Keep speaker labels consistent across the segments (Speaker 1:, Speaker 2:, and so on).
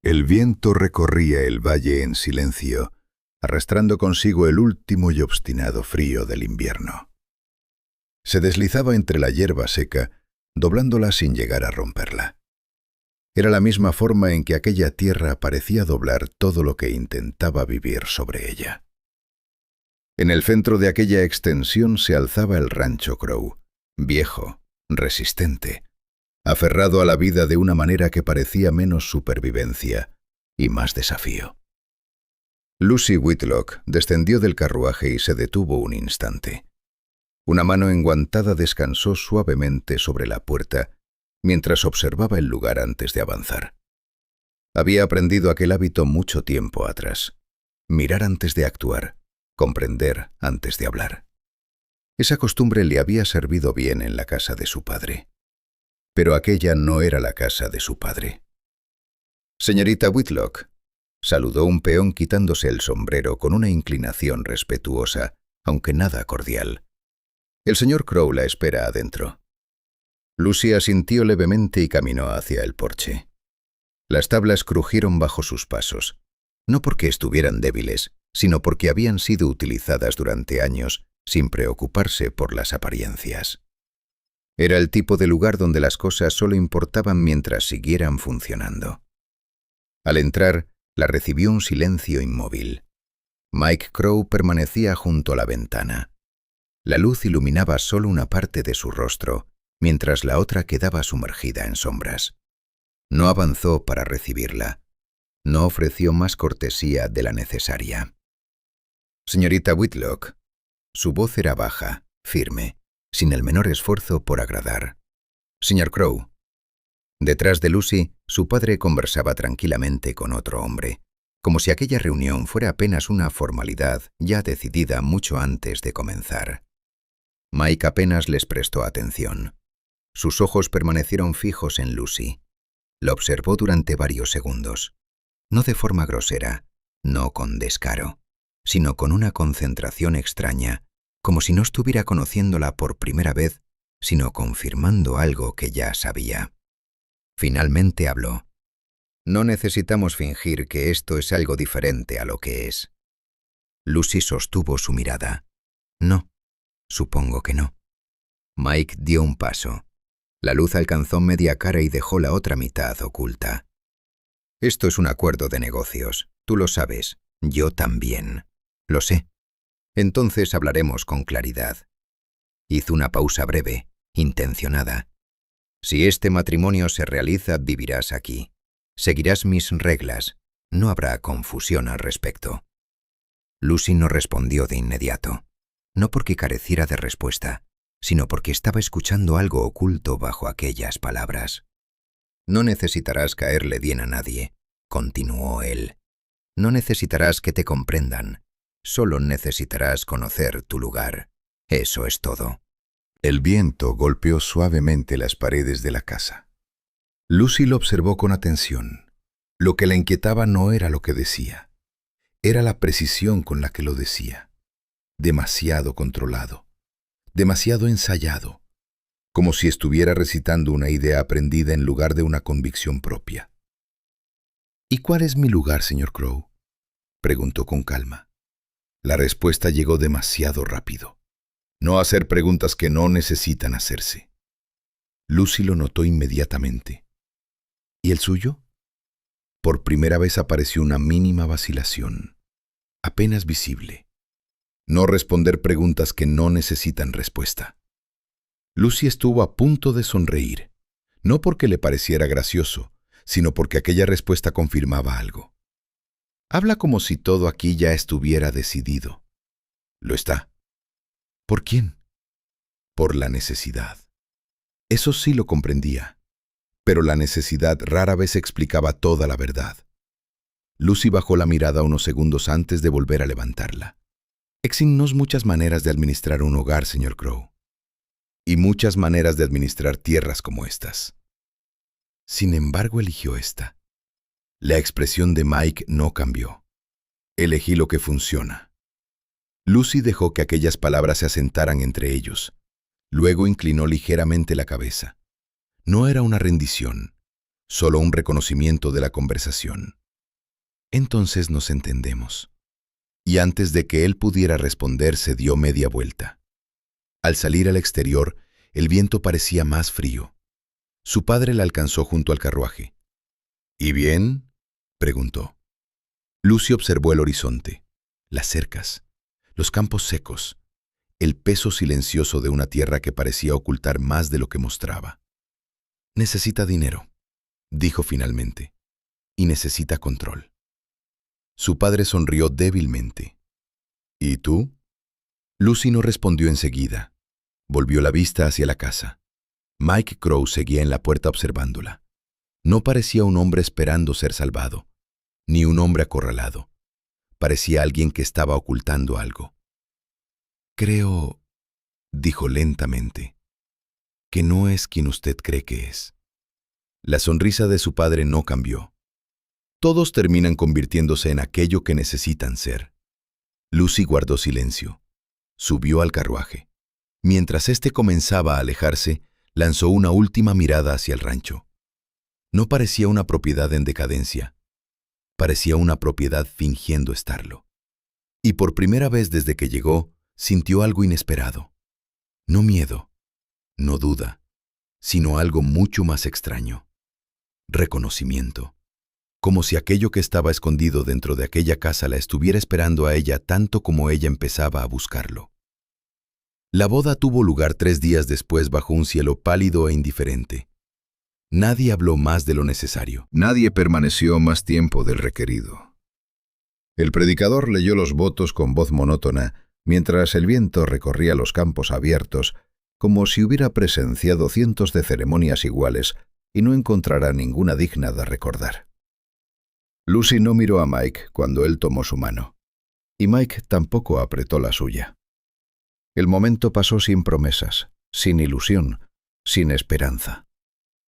Speaker 1: El viento recorría el valle en silencio, arrastrando consigo el último y obstinado frío del invierno. Se deslizaba entre la hierba seca, doblándola sin llegar a romperla. Era la misma forma en que aquella tierra parecía doblar todo lo que intentaba vivir sobre ella. En el centro de aquella extensión se alzaba el rancho Crow, viejo, resistente, aferrado a la vida de una manera que parecía menos supervivencia y más desafío. Lucy Whitlock descendió del carruaje y se detuvo un instante. Una mano enguantada descansó suavemente sobre la puerta mientras observaba el lugar antes de avanzar. Había aprendido aquel hábito mucho tiempo atrás: mirar antes de actuar, comprender antes de hablar. Esa costumbre le había servido bien en la casa de su padre. Pero aquella no era la casa de su padre. «Señorita Whitlock», saludó un peón quitándose el sombrero con una inclinación respetuosa, aunque nada cordial. «El señor Crow la espera adentro». Lucy asintió levemente y caminó hacia el porche. Las tablas crujieron bajo sus pasos, no porque estuvieran débiles, sino porque habían sido utilizadas durante años sin preocuparse por las apariencias. Era el tipo de lugar donde las cosas solo importaban mientras siguieran funcionando. Al entrar, la recibió un silencio inmóvil. Mike Crow permanecía junto a la ventana. La luz iluminaba solo una parte de su rostro, mientras la otra quedaba sumergida en sombras. No avanzó para recibirla. No ofreció más cortesía de la necesaria. «Señorita Whitlock». Su voz era baja, firme, sin el menor esfuerzo por agradar. «Señor Crow». Detrás de Lucy, su padre conversaba tranquilamente con otro hombre, como si aquella reunión fuera apenas una formalidad ya decidida mucho antes de comenzar. Mike apenas les prestó atención. Sus ojos permanecieron fijos en Lucy. La observó durante varios segundos, no de forma grosera, no con descaro, sino con una concentración extraña, como si no estuviera conociéndola por primera vez, sino confirmando algo que ya sabía. Finalmente habló. «No necesitamos fingir que esto es algo diferente a lo que es». Lucy sostuvo su mirada. «No, supongo que no». Mike dio un paso. La luz alcanzó media cara y dejó la otra mitad oculta. «Esto es un acuerdo de negocios. Tú lo sabes. Yo también. Lo sé. Entonces hablaremos con claridad». Hizo una pausa breve, intencionada. «Si este matrimonio se realiza, vivirás aquí. Seguirás mis reglas. No habrá confusión al respecto». Lucy no respondió de inmediato, no porque careciera de respuesta, sino porque estaba escuchando algo oculto bajo aquellas palabras. «No necesitarás caerle bien a nadie», continuó él. «No necesitarás que te comprendan. Solo necesitarás conocer tu lugar. Eso es todo». El viento golpeó suavemente las paredes de la casa. Lucy lo observó con atención. Lo que la inquietaba no era lo que decía. Era la precisión con la que lo decía. Demasiado controlado. Demasiado ensayado. Como si estuviera recitando una idea aprendida en lugar de una convicción propia. «¿Y cuál es mi lugar, señor Crow?», preguntó con calma. La respuesta llegó demasiado rápido. No hacer preguntas que no necesitan hacerse. Lucy lo notó inmediatamente. ¿Y el suyo? Por primera vez apareció una mínima vacilación, apenas visible. No responder preguntas que no necesitan respuesta. Lucy estuvo a punto de sonreír, no porque le pareciera gracioso, sino porque aquella respuesta confirmaba algo. Habla como si todo aquí ya estuviera decidido. Lo está. ¿Por quién? Por la necesidad. Eso sí lo comprendía, pero la necesidad rara vez explicaba toda la verdad. Lucy bajó la mirada unos segundos antes de volver a levantarla. «Existen muchas maneras de administrar un hogar, señor Crow, y muchas maneras de administrar tierras como estas. Sin embargo, eligió esta». La expresión de Mike no cambió. «Elegí lo que funciona». Lucy dejó que aquellas palabras se asentaran entre ellos. Luego inclinó ligeramente la cabeza. No era una rendición, solo un reconocimiento de la conversación. Entonces nos entendemos. Y antes de que él pudiera responder, se dio media vuelta. Al salir al exterior, el viento parecía más frío. Su padre la alcanzó junto al carruaje. ¿Y bien?, preguntó. Lucy observó el horizonte, las cercas, los campos secos, el peso silencioso de una tierra que parecía ocultar más de lo que mostraba. Necesita dinero, dijo finalmente, y necesita control. Su padre sonrió débilmente. ¿Y tú? Lucy no respondió enseguida. Volvió la vista hacia la casa. Mike Crow seguía en la puerta observándola. No parecía un hombre esperando ser salvado, ni un hombre acorralado. Parecía alguien que estaba ocultando algo. Creo, dijo lentamente, que no es quien usted cree que es. La sonrisa de su padre no cambió. Todos terminan convirtiéndose en aquello que necesitan ser. Lucy guardó silencio. Subió al carruaje. Mientras éste comenzaba a alejarse, lanzó una última mirada hacia el rancho. No parecía una propiedad en decadencia. Parecía una propiedad fingiendo estarlo. Y por primera vez desde que llegó, sintió algo inesperado. No miedo, no duda, sino algo mucho más extraño. Reconocimiento. Como si aquello que estaba escondido dentro de aquella casa la estuviera esperando a ella tanto como ella empezaba a buscarlo. La boda tuvo lugar 3 días después bajo un cielo pálido e indiferente. Nadie habló más de lo necesario. Nadie permaneció más tiempo del requerido. El predicador leyó los votos con voz monótona, mientras el viento recorría los campos abiertos, como si hubiera presenciado cientos de ceremonias iguales y no encontrara ninguna digna de recordar. Lucy no miró a Mike cuando él tomó su mano, y Mike tampoco apretó la suya. El momento pasó sin promesas, sin ilusión, sin esperanza.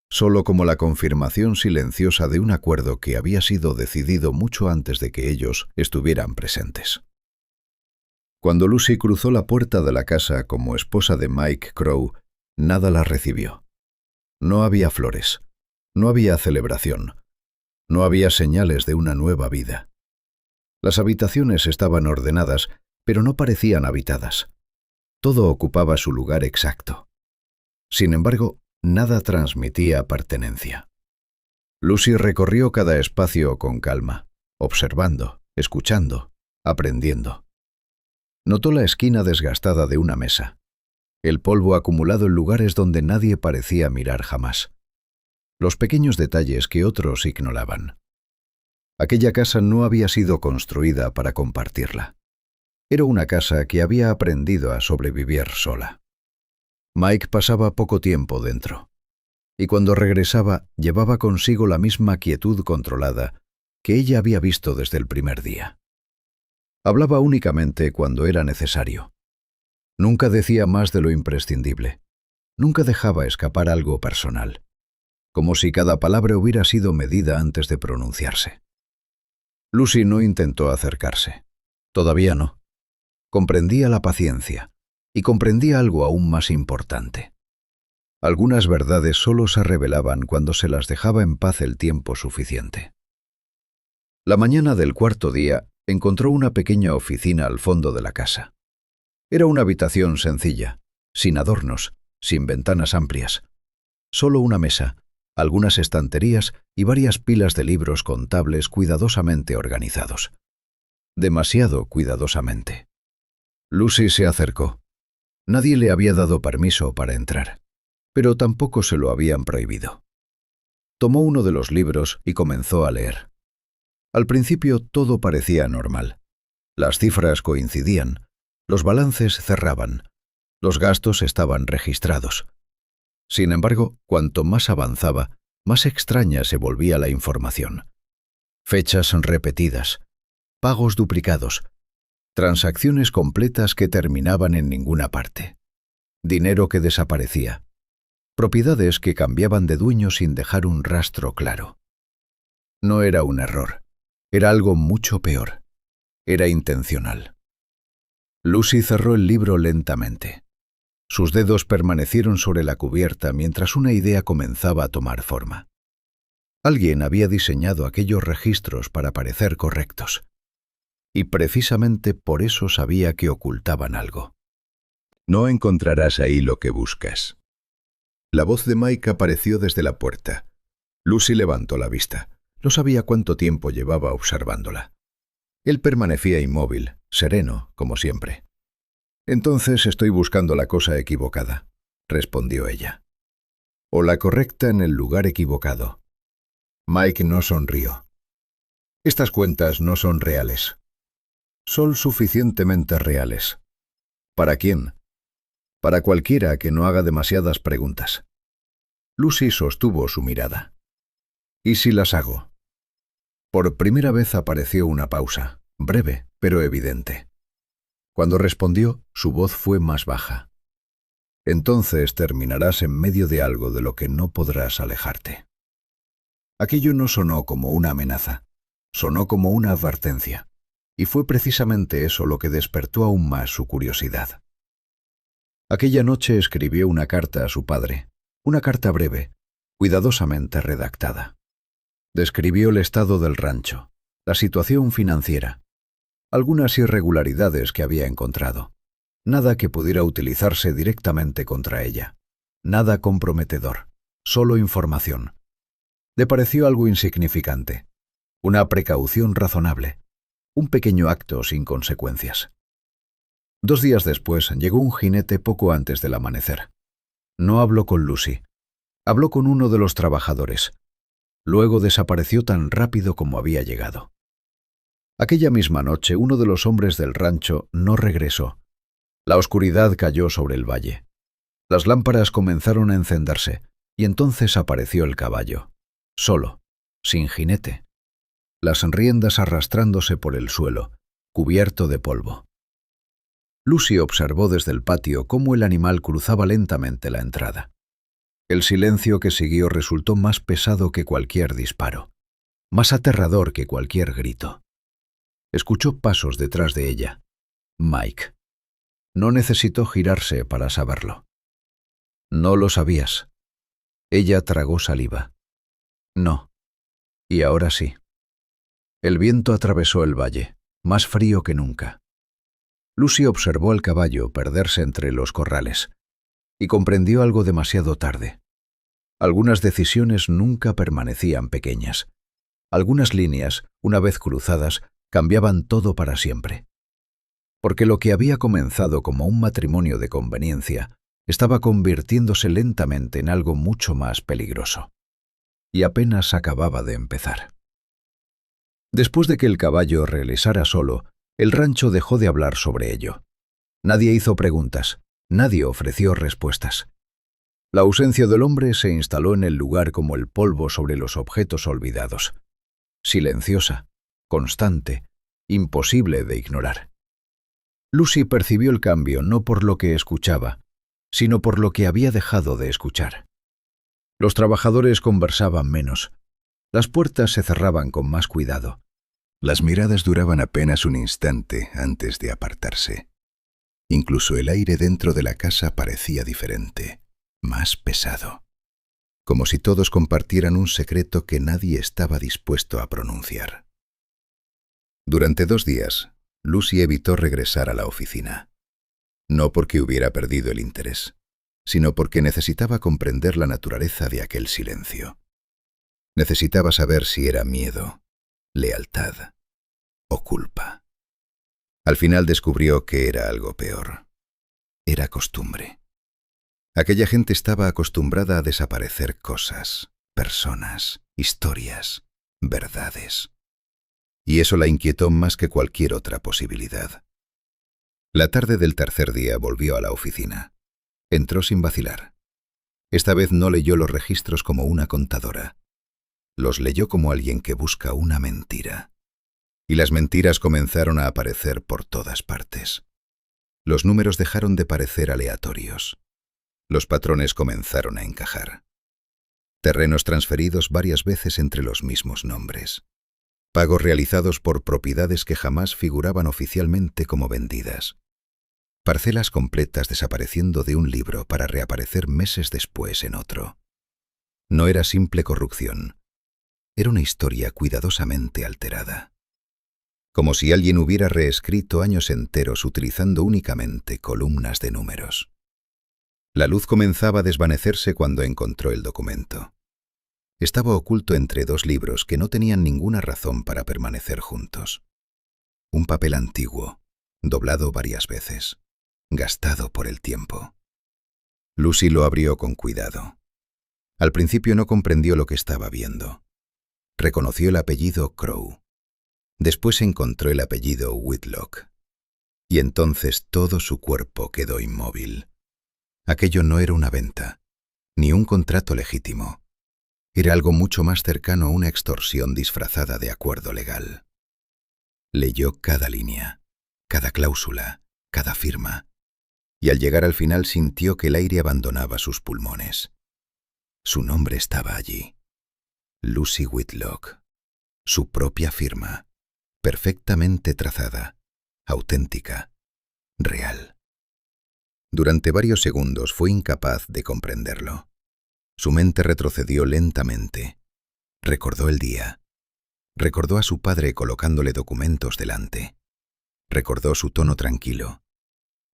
Speaker 1: Solo como la confirmación silenciosa de un acuerdo que había sido decidido mucho antes de que ellos estuvieran presentes. Cuando Lucy cruzó la puerta de la casa como esposa de Mike Crow, nada la recibió. No había flores, no había celebración, no había señales de una nueva vida. Las habitaciones estaban ordenadas, pero no parecían habitadas. Todo ocupaba su lugar exacto. Sin embargo, nada transmitía pertenencia. Lucy recorrió cada espacio con calma, observando, escuchando, aprendiendo. Notó la esquina desgastada de una mesa, el polvo acumulado en lugares donde nadie parecía mirar jamás, los pequeños detalles que otros ignoraban. Aquella casa no había sido construida para compartirla. Era una casa que había aprendido a sobrevivir sola. Mike pasaba poco tiempo dentro, y cuando regresaba llevaba consigo la misma quietud controlada que ella había visto desde el primer día. Hablaba únicamente cuando era necesario. Nunca decía más de lo imprescindible. Nunca dejaba escapar algo personal, como si cada palabra hubiera sido medida antes de pronunciarse. Lucy no intentó acercarse. Todavía no. Comprendía la paciencia, y comprendía algo aún más importante. Algunas verdades solo se revelaban cuando se las dejaba en paz el tiempo suficiente. La mañana del 4.º día encontró una pequeña oficina al fondo de la casa. Era una habitación sencilla, sin adornos, sin ventanas amplias. Solo una mesa, algunas estanterías y varias pilas de libros contables cuidadosamente organizados. Demasiado cuidadosamente. Lucy se acercó. Nadie le había dado permiso para entrar, pero tampoco se lo habían prohibido. Tomó uno de los libros y comenzó a leer. Al principio todo parecía normal. Las cifras coincidían, los balances cerraban, los gastos estaban registrados. Sin embargo, cuanto más avanzaba, más extraña se volvía la información. Fechas repetidas, pagos duplicados, transacciones completas que terminaban en ninguna parte, dinero que desaparecía, propiedades que cambiaban de dueño sin dejar un rastro claro. No era un error, era algo mucho peor. Era intencional. Lucy cerró el libro lentamente. Sus dedos permanecieron sobre la cubierta mientras una idea comenzaba a tomar forma.
Speaker 2: Alguien había diseñado aquellos registros para parecer correctos. Y precisamente por eso sabía que ocultaban algo.
Speaker 1: No encontrarás ahí lo que buscas. La voz de Mike apareció desde la puerta. Lucy levantó la vista. No sabía cuánto tiempo llevaba observándola. Él permanecía inmóvil, sereno, como siempre. «Entonces estoy buscando la cosa equivocada», respondió ella. «O la correcta en el lugar equivocado». Mike no sonrió. «Estas cuentas no son reales». «Son suficientemente reales». «¿Para quién?» «Para cualquiera que no haga demasiadas preguntas». Lucy sostuvo su mirada. «¿Y si las hago?» Por primera vez apareció una pausa, breve, pero evidente. Cuando respondió, su voz fue más baja. «Entonces terminarás en medio de algo de lo que no podrás alejarte». Aquello no sonó como una amenaza, sonó como una advertencia, y fue precisamente eso lo que despertó aún más su curiosidad. Aquella noche escribió una carta a su padre, una carta breve, cuidadosamente redactada. Describió el estado del rancho, la situación financiera, algunas irregularidades que había encontrado. Nada que pudiera utilizarse directamente contra ella. Nada comprometedor, solo información. Le pareció algo insignificante, una precaución razonable, un pequeño acto sin consecuencias. 2 días después llegó un jinete poco antes del amanecer. No habló con Lucy, habló con uno de los trabajadores. Luego desapareció tan rápido como había llegado. Aquella misma noche uno de los hombres del rancho no regresó. La oscuridad cayó sobre el valle. Las lámparas comenzaron a encenderse y entonces apareció el caballo, solo, sin jinete, las riendas arrastrándose por el suelo, cubierto de polvo. Lucy observó desde el patio cómo el animal cruzaba lentamente la entrada. El silencio que siguió resultó más pesado que cualquier disparo, más aterrador que cualquier grito. Escuchó pasos detrás de ella. Mike. No necesitó girarse para saberlo. «No lo sabías». Ella tragó saliva. «No. Y ahora sí». El viento atravesó el valle, más frío que nunca. Lucy observó al caballo perderse entre los corrales y comprendió algo demasiado tarde. Algunas decisiones nunca permanecían pequeñas. Algunas líneas, una vez cruzadas, cambiaban todo para siempre. Porque lo que había comenzado como un matrimonio de conveniencia estaba convirtiéndose lentamente en algo mucho más peligroso. Y apenas acababa de empezar. Después de que el caballo regresara solo, el rancho dejó de hablar sobre ello. Nadie hizo preguntas, nadie ofreció respuestas. La ausencia del hombre se instaló en el lugar como el polvo sobre los objetos olvidados. Silenciosa, constante, imposible de ignorar. Lucy percibió el cambio no por lo que escuchaba, sino por lo que había dejado de escuchar. Los trabajadores conversaban menos. Las puertas se cerraban con más cuidado. Las miradas duraban apenas un instante antes de apartarse. Incluso el aire dentro de la casa parecía diferente, más pesado, como si todos compartieran un secreto que nadie estaba dispuesto a pronunciar. Durante 2 días, Lucy evitó regresar a la oficina. No porque hubiera perdido el interés, sino porque necesitaba comprender la naturaleza de aquel silencio. Necesitaba saber si era miedo, lealtad o culpa. Al final descubrió que era algo peor. Era costumbre. Aquella gente estaba acostumbrada a desaparecer cosas, personas, historias, verdades. Y eso la inquietó más que cualquier otra posibilidad. La tarde del tercer día volvió a la oficina. Entró sin vacilar. Esta vez no leyó los registros como una contadora. Los leyó como alguien que busca una mentira. Y las mentiras comenzaron a aparecer por todas partes. Los números dejaron de parecer aleatorios. Los patrones comenzaron a encajar. Terrenos transferidos varias veces entre los mismos nombres. Pagos realizados por propiedades que jamás figuraban oficialmente como vendidas. Parcelas completas desapareciendo de un libro para reaparecer meses después en otro. No era simple corrupción.
Speaker 2: Era una historia cuidadosamente alterada, como si alguien hubiera reescrito años enteros utilizando únicamente columnas de números. La luz comenzaba a desvanecerse cuando encontró el documento. Estaba oculto entre dos libros que no tenían ninguna razón para permanecer juntos. Un papel antiguo, doblado varias veces, gastado por el tiempo. Lucy lo abrió con cuidado. Al principio no comprendió lo que estaba viendo. Reconoció el apellido Crowe. Después encontró el apellido Whitlock. Y entonces todo su cuerpo quedó inmóvil. Aquello no era una venta, ni un contrato legítimo. Era algo mucho más cercano a una extorsión disfrazada de acuerdo legal. Leyó cada línea, cada cláusula, cada firma, y al llegar al final sintió que el aire abandonaba sus pulmones. Su nombre estaba allí. Lucy Whitlock. Su propia firma, perfectamente trazada, auténtica, real. Durante varios segundos fue incapaz de comprenderlo. Su mente retrocedió lentamente. Recordó el día. Recordó a su padre colocándole documentos delante. Recordó su tono tranquilo,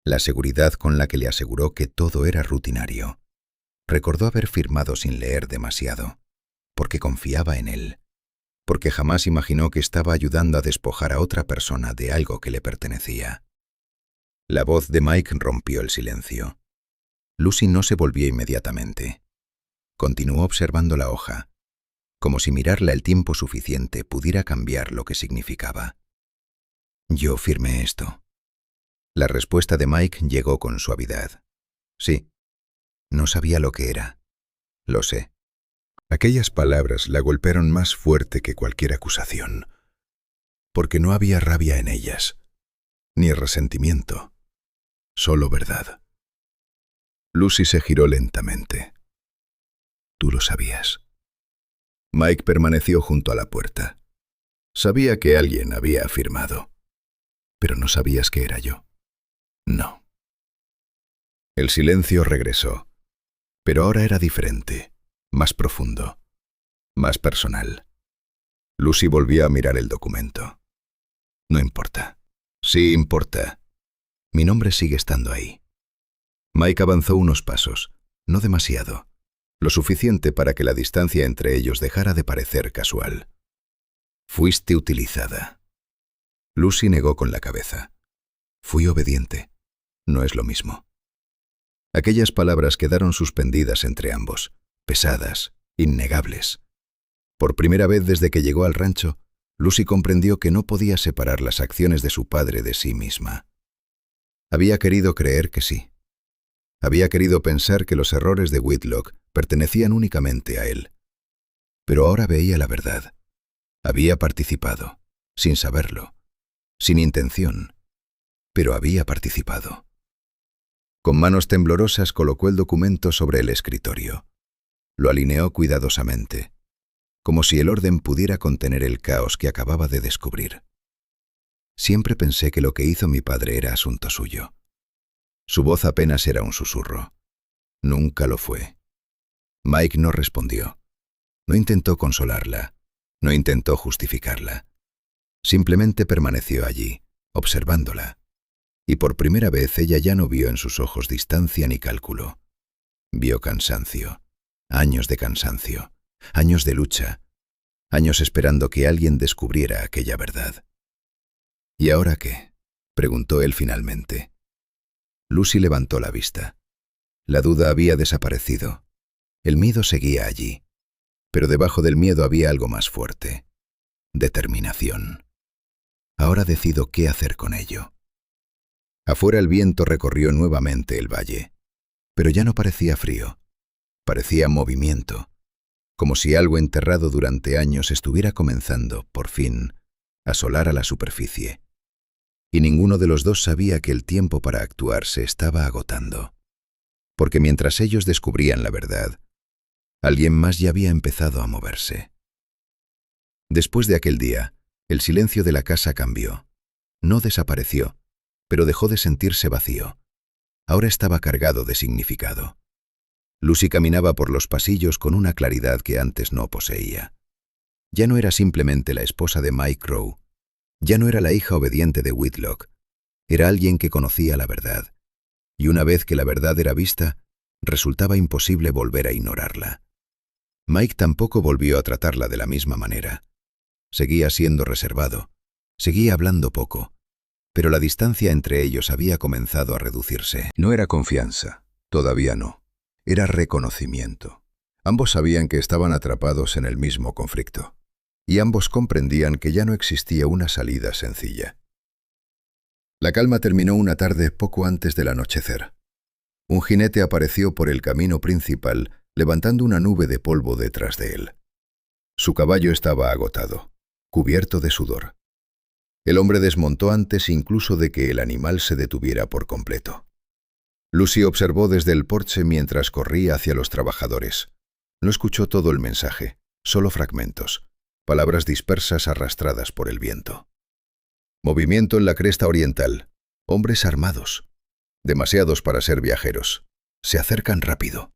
Speaker 2: la seguridad con la que le aseguró que todo era rutinario. Recordó haber firmado sin leer demasiado, porque confiaba en él, porque jamás imaginó que estaba ayudando a despojar a otra persona de algo que le pertenecía. La voz de Mike rompió el silencio. Lucy no se volvió inmediatamente. Continuó observando la hoja, como si mirarla el tiempo suficiente pudiera cambiar lo que significaba. Yo firmé esto. La respuesta de Mike llegó con suavidad. Sí. No sabía lo que era. Lo sé.
Speaker 1: Aquellas palabras la golpearon más fuerte que cualquier acusación, porque no había rabia en ellas, ni resentimiento, solo verdad. Lucy se giró lentamente. Tú lo sabías. Mike permaneció junto a la puerta. Sabía que alguien había afirmado, pero no sabías que era yo. No. El silencio regresó, pero ahora era diferente, más profundo, más personal. Lucy volvió a mirar el documento. No importa. Sí importa. Mi nombre sigue estando ahí. Mike avanzó unos pasos, no demasiado, lo suficiente para que la distancia entre ellos dejara de parecer casual. Fuiste utilizada. Lucy negó con la cabeza. Fui obediente. No es lo mismo. Aquellas palabras quedaron suspendidas entre ambos, pesadas, innegables. Por primera vez desde que llegó al rancho, Lucy comprendió que no podía separar las acciones de su padre de sí misma. Había querido creer que sí. Había querido pensar que los errores de Whitlock pertenecían únicamente a él. Pero ahora veía la verdad. Había participado, sin saberlo, sin intención, pero había participado. Con manos temblorosas colocó el documento sobre el escritorio. Lo alineó cuidadosamente, como si el orden pudiera contener el caos que acababa de descubrir. Siempre pensé que lo que hizo mi padre era asunto suyo. Su voz apenas era un susurro. Nunca lo fue. Mike no respondió. No intentó consolarla. No intentó justificarla. Simplemente permaneció allí, observándola. Y por primera vez ella ya no vio en sus ojos distancia ni cálculo. Vio cansancio. Años de cansancio. Años de lucha. Años esperando que alguien descubriera aquella verdad. ¿Y ahora qué?, preguntó él finalmente. Lucy levantó la vista. La duda había desaparecido. El miedo seguía allí, pero debajo del miedo había algo más fuerte. Determinación. Ahora decido qué hacer con ello. Afuera el viento recorrió nuevamente el valle, pero ya no parecía frío. Parecía movimiento, como si algo enterrado durante años estuviera comenzando, por fin, a asolar a la superficie. Y ninguno de los dos sabía que el tiempo para actuar se estaba agotando, porque mientras ellos descubrían la verdad, alguien más ya había empezado a moverse. Después de aquel día, el silencio de la casa cambió. No desapareció, pero dejó de sentirse vacío. Ahora estaba cargado de significado. Lucy caminaba por los pasillos con una claridad que antes no poseía.
Speaker 2: Ya no era simplemente la esposa de Mike Crowe. Ya no era la hija obediente de Whitlock. Era alguien que conocía la verdad. Y una vez que la verdad era vista, resultaba imposible volver a ignorarla. Mike tampoco volvió a tratarla de la misma manera. Seguía siendo reservado. Seguía hablando poco. Pero la distancia entre ellos había comenzado a reducirse.
Speaker 3: No era confianza, todavía no. Era reconocimiento. Ambos sabían que estaban atrapados en el mismo conflicto. Y ambos comprendían que ya no existía una salida sencilla. La calma terminó una tarde poco antes del anochecer. Un jinete apareció por el camino principal, levantando una nube de polvo detrás de él. Su caballo estaba agotado, cubierto de sudor. El hombre desmontó antes incluso de que el animal se detuviera por completo. Lucy observó desde el porche mientras corría hacia los trabajadores. No escuchó todo el mensaje, solo fragmentos, palabras dispersas arrastradas por el viento. Movimiento en la cresta oriental. Hombres armados. Demasiados para ser viajeros. Se acercan rápido.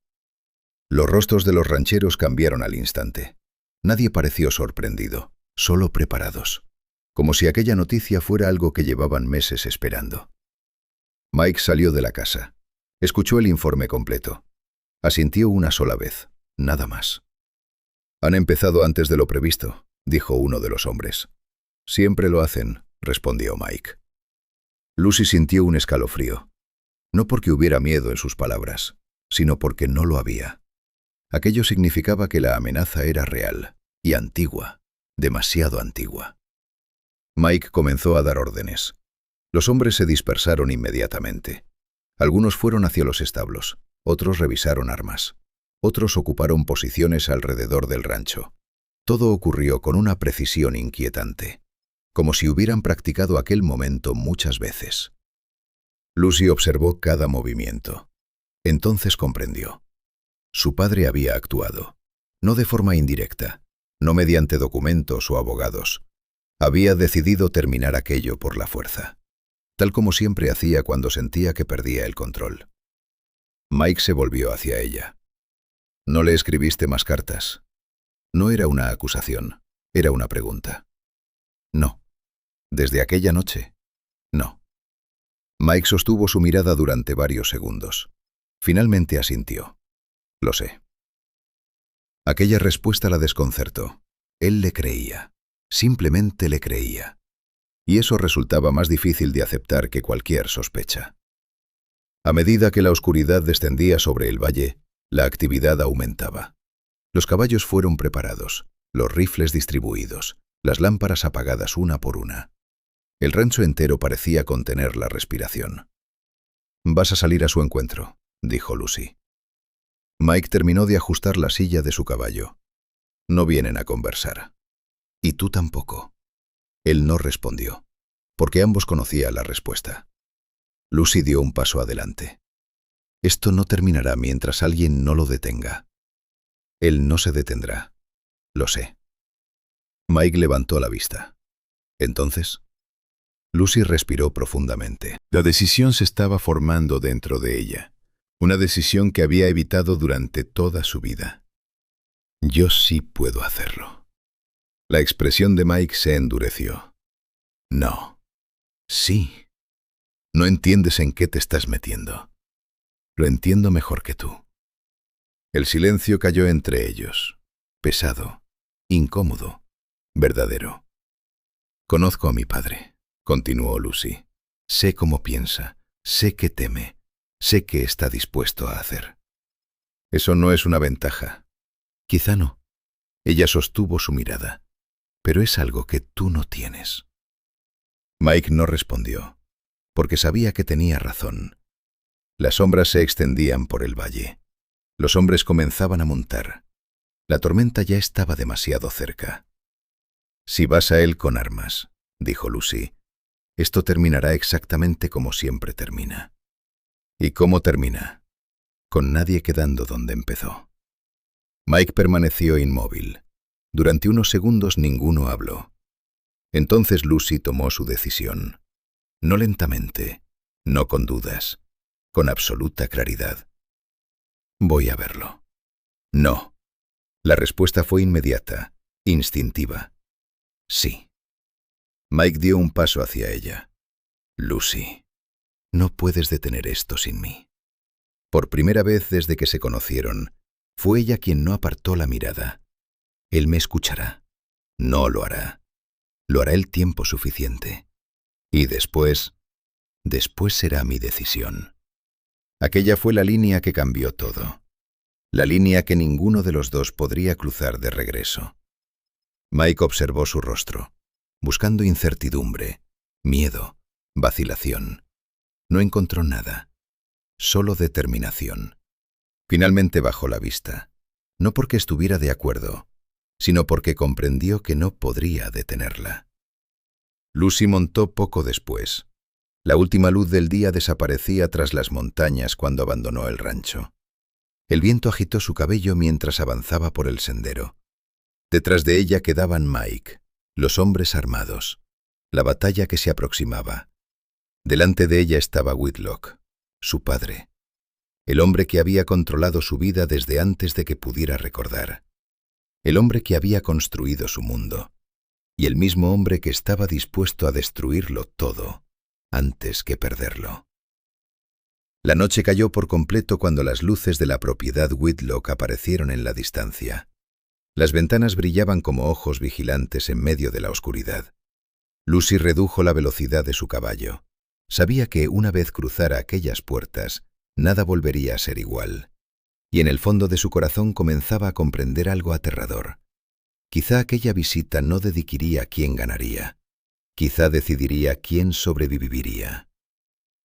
Speaker 3: Los rostros de los rancheros cambiaron al instante. Nadie pareció sorprendido, solo preparados. Como si aquella noticia fuera algo que llevaban meses esperando. Mike salió de la casa. Escuchó el informe completo. Asintió una sola vez, nada más. «Han empezado antes de lo previsto», dijo uno de los hombres. «Siempre lo hacen», respondió Mike. Lucy sintió un escalofrío. No porque hubiera miedo en sus palabras, sino porque no lo había. Aquello significaba que la amenaza era real y antigua, demasiado antigua. Mike comenzó a dar órdenes. Los hombres se dispersaron inmediatamente. Algunos fueron hacia los establos, otros revisaron armas, otros ocuparon posiciones alrededor del rancho. Todo ocurrió con una precisión inquietante, como si hubieran practicado aquel momento muchas veces. Lucy observó cada movimiento. Entonces comprendió. Su padre había actuado, no de forma indirecta, no mediante documentos o abogados. Había decidido terminar aquello por la fuerza, tal como siempre hacía cuando sentía que perdía el control. Mike se volvió hacia ella. «¿No le escribiste más cartas?» No era una acusación, era una pregunta. «No. ¿Desde aquella noche?» «No». Mike sostuvo su mirada durante varios segundos. Finalmente asintió. «Lo sé». Aquella respuesta la desconcertó. Él le creía. Simplemente le creía. Y eso resultaba más difícil de aceptar que cualquier sospecha. A medida que la oscuridad descendía sobre el valle, la actividad aumentaba. Los caballos fueron preparados, los rifles distribuidos, las lámparas apagadas una por una. El rancho entero parecía contener la respiración. «Vas a salir a su encuentro», dijo Lucy. Mike terminó de ajustar la silla de su caballo. «No vienen a conversar». «¿Y tú tampoco?» Él no respondió, porque ambos conocían la respuesta. Lucy dio un paso adelante. «Esto no terminará mientras alguien no lo detenga». «Él no se detendrá. Lo sé». Mike levantó la vista. «¿Entonces?» Lucy respiró profundamente. La decisión se estaba formando dentro de ella. Una decisión que había evitado durante toda su vida. «Yo sí puedo hacerlo». La expresión de Mike se endureció. «No. Sí. No entiendes en qué te estás metiendo. Lo entiendo mejor que tú». El silencio cayó entre ellos, pesado, incómodo, verdadero. «Conozco a mi padre», continuó Lucy. «Sé cómo piensa, sé qué teme, sé qué está dispuesto a hacer». «Eso no es una ventaja». «Quizá no». Ella sostuvo su mirada. «Pero es algo que tú no tienes». Mike no respondió, porque sabía que tenía razón. Las sombras se extendían por el valle. Los hombres comenzaban a montar. La tormenta ya estaba demasiado cerca. «Si vas a él con armas», dijo Lucy, «esto terminará exactamente como siempre termina». «¿Y cómo termina?» «Con nadie quedando donde empezó». Mike permaneció inmóvil. Durante unos segundos ninguno habló. Entonces Lucy tomó su decisión. No lentamente, no con dudas, con absoluta claridad. «Voy a verlo». «No». La respuesta fue inmediata,
Speaker 2: instintiva. Sí. Mike dio un paso hacia ella. Lucy, no puedes detener esto sin mí. Por primera vez desde que se conocieron, fue ella quien no apartó la mirada. Él me escuchará. No lo hará. Lo hará el tiempo suficiente. Y después será mi decisión. Aquella fue la línea que cambió todo. La línea que ninguno de los dos podría cruzar de regreso. Mike observó su rostro, buscando incertidumbre, miedo, vacilación. No encontró nada, solo determinación. Finalmente bajó la vista, no porque estuviera de acuerdo, sino porque comprendió que no podría detenerla. Lucy montó poco después. La última luz del día desaparecía tras las montañas cuando abandonó el rancho. El viento agitó su cabello mientras avanzaba por el sendero. Detrás de ella quedaban Mike, los hombres armados, la batalla que se aproximaba. Delante de ella estaba Whitlock, su padre, el hombre que había controlado su vida desde antes de que pudiera recordar, el hombre que había construido su mundo, y el mismo hombre que estaba dispuesto a destruirlo todo antes que perderlo. La noche cayó por completo cuando las luces de la propiedad Whitlock aparecieron en la distancia. Las ventanas brillaban como ojos vigilantes en medio de la oscuridad. Lucy redujo la velocidad de su caballo. Sabía que una vez cruzara aquellas puertas, nada volvería a ser igual. Y en el fondo de su corazón comenzaba a comprender algo aterrador. Quizá aquella visita no decidiría quién ganaría. Quizá decidiría quién sobreviviría.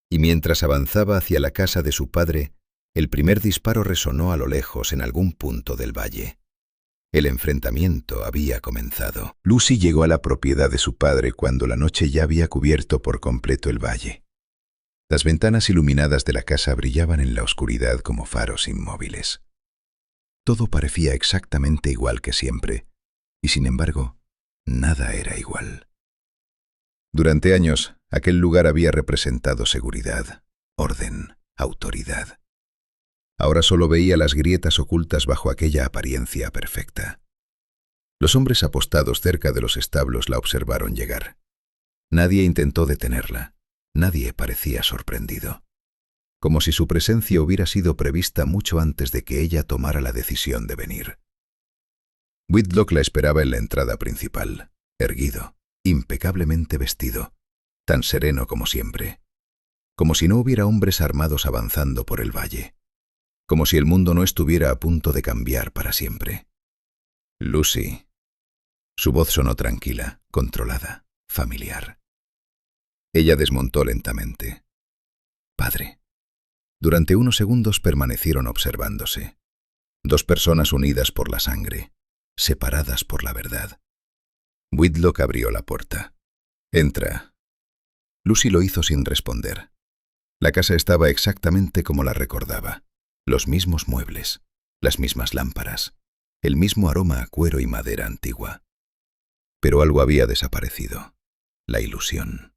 Speaker 2: Y mientras avanzaba hacia la casa de su padre, el primer disparo resonó a lo lejos en algún punto del valle. El enfrentamiento había comenzado.
Speaker 3: Lucy llegó a la propiedad de su padre cuando la noche ya había cubierto por completo el valle. Las ventanas iluminadas de la casa brillaban en la oscuridad como faros inmóviles. Todo parecía exactamente igual que siempre, y sin embargo, nada era igual. Durante años, aquel lugar había representado seguridad, orden, autoridad. Ahora solo veía las grietas ocultas bajo aquella apariencia perfecta. Los hombres apostados cerca de los establos la observaron llegar. Nadie intentó detenerla. Nadie parecía sorprendido. Como si su presencia hubiera sido prevista mucho antes de que ella tomara la decisión de venir. Whitlock la esperaba en la entrada principal, erguido, impecablemente vestido, tan sereno como siempre. Como si no hubiera hombres armados avanzando por el valle. Como si el mundo no estuviera a punto de cambiar para siempre. Lucy. Su voz sonó tranquila, controlada, familiar. Ella desmontó lentamente. Padre. Durante unos segundos permanecieron observándose. Dos personas unidas por la sangre, separadas por la verdad. Whitlock abrió la puerta. Entra. Lucy lo hizo sin responder. La casa estaba exactamente como la recordaba. Los mismos muebles, las mismas lámparas, el mismo aroma a cuero y madera antigua. Pero algo había desaparecido. La ilusión.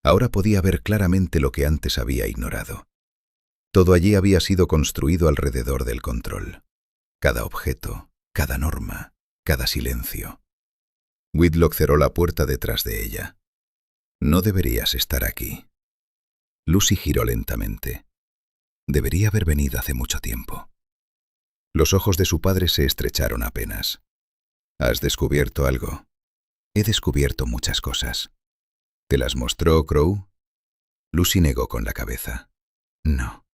Speaker 3: Ahora podía ver claramente lo que antes había ignorado. Todo allí había sido construido alrededor del control. Cada objeto, cada norma, cada silencio. Whitlock cerró la puerta detrás de ella. No deberías estar aquí. Lucy giró lentamente. Debería haber venido hace mucho tiempo. Los ojos de su padre se estrecharon apenas. ¿Has descubierto algo? He descubierto muchas cosas. ¿Te las mostró Crow? Lucy negó con la cabeza. No.